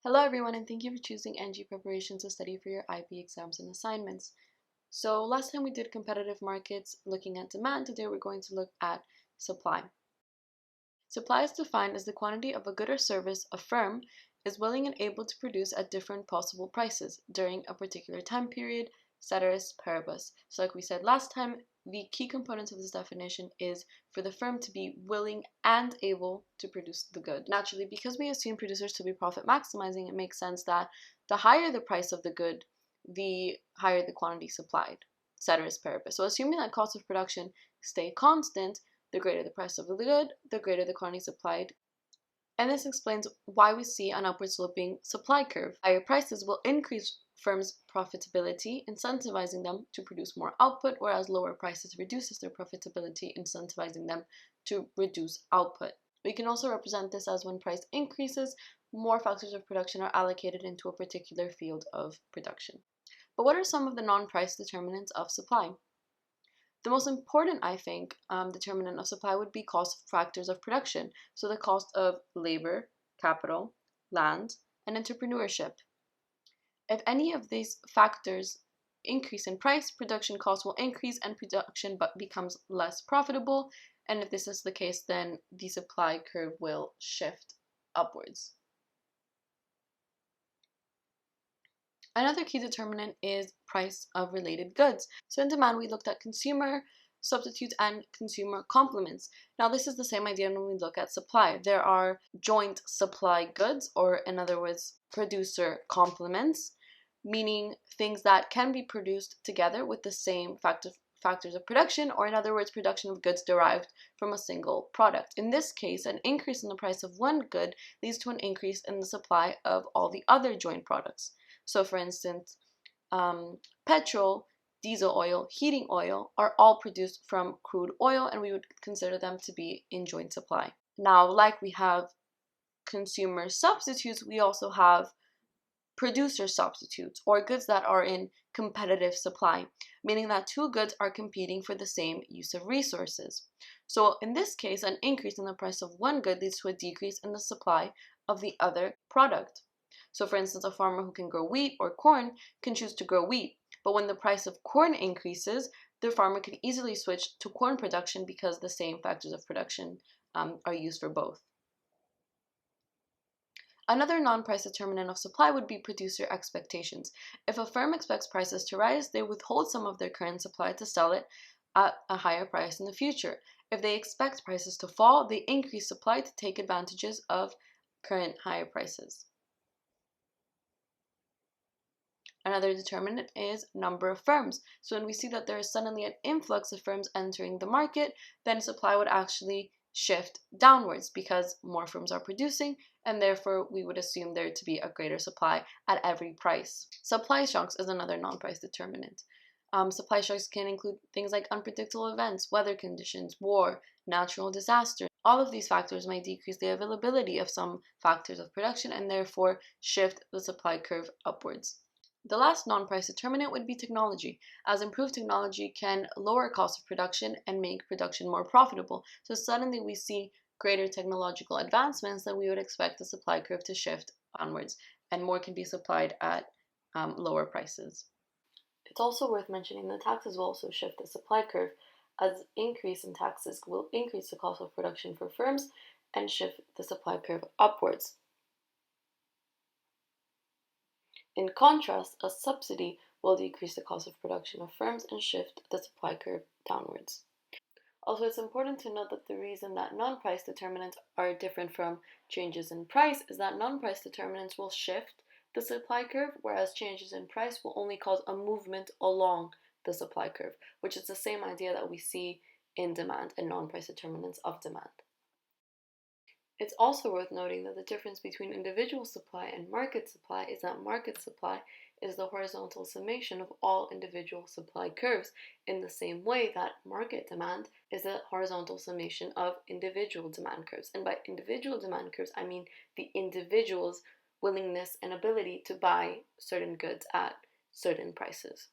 Hello everyone, and thank you for choosing NG Preparation to study for your IB exams and assignments. So last time we did competitive markets looking at demand. Today we're going to look at supply. Supply is defined as the quantity of a good or service a firm is willing and able to produce at different possible prices during a particular time period, ceteris paribus. So like we said last time, the key components of this definition is for the firm to be willing and able to produce the good. Naturally, because we assume producers to be profit maximizing, it makes sense that the higher the price of the good, the higher the quantity supplied, ceteris paribus. So assuming that costs of production stay constant, the greater the price of the good, the greater the quantity supplied. And this explains why we see an upward sloping supply curve. Higher prices will increase firms' profitability, incentivizing them to produce more output, whereas lower prices reduces their profitability, incentivizing them to reduce output. We can also represent this as when price increases, more factors of production are allocated into a particular field of production. But what are some of the non-price determinants of supply? The most important, I think, determinant of supply would be cost factors of production. So the cost of labor, capital, land, and entrepreneurship. If any of these factors increase in price, production costs will increase and production becomes less profitable. And if this is the case, then the supply curve will shift upwards. Another key determinant is price of related goods. So in demand, we looked at consumer substitutes and consumer complements. Now this is the same idea when we look at supply. There are joint supply goods, or in other words, producer complements, meaning things that can be produced together with the same factors of production, or in other words, production of goods derived from a single product. In this case, an increase in the price of one good leads to an increase in the supply of all the other joint products. So for instance, petrol, diesel oil, heating oil are all produced from crude oil, and we would consider them to be in joint supply. Now, like we have consumer substitutes, we also have producer substitutes, or goods that are in competitive supply, meaning that two goods are competing for the same use of resources. So in this case, an increase in the price of one good leads to a decrease in the supply of the other product. So for instance, a farmer who can grow wheat or corn can choose to grow wheat, but when the price of corn increases, the farmer could easily switch to corn production because the same factors of production are used for both. Another non-price determinant of supply would be producer expectations. If a firm expects prices to rise, they withhold some of their current supply to sell it at a higher price in the future. If they expect prices to fall, they increase supply to take advantages of current higher prices. Another determinant is number of firms. So when we see that there is suddenly an influx of firms entering the market, then supply would actually shift downwards because more firms are producing, and therefore we would assume there to be a greater supply at every price. Supply shocks is another non-price determinant. Supply shocks can include things like unpredictable events, weather conditions, war, natural disasters. All of these factors might decrease the availability of some factors of production and therefore shift the supply curve upwards. The last non-price determinant would be technology, as improved technology can lower cost of production and make production more profitable. So suddenly we see greater technological advancements, then we would expect the supply curve to shift onwards, and more can be supplied at lower prices. It's also worth mentioning that taxes will also shift the supply curve, as increase in taxes will increase the cost of production for firms and shift the supply curve upwards. In contrast, a subsidy will decrease the cost of production of firms and shift the supply curve downwards. Also, it's important to note that the reason that non-price determinants are different from changes in price is that non-price determinants will shift the supply curve, whereas changes in price will only cause a movement along the supply curve, which is the same idea that we see in demand and non-price determinants of demand. It's also worth noting that the difference between individual supply and market supply is that market supply is the horizontal summation of all individual supply curves, in the same way that market demand is the horizontal summation of individual demand curves. And by individual demand curves, I mean the individual's willingness and ability to buy certain goods at certain prices.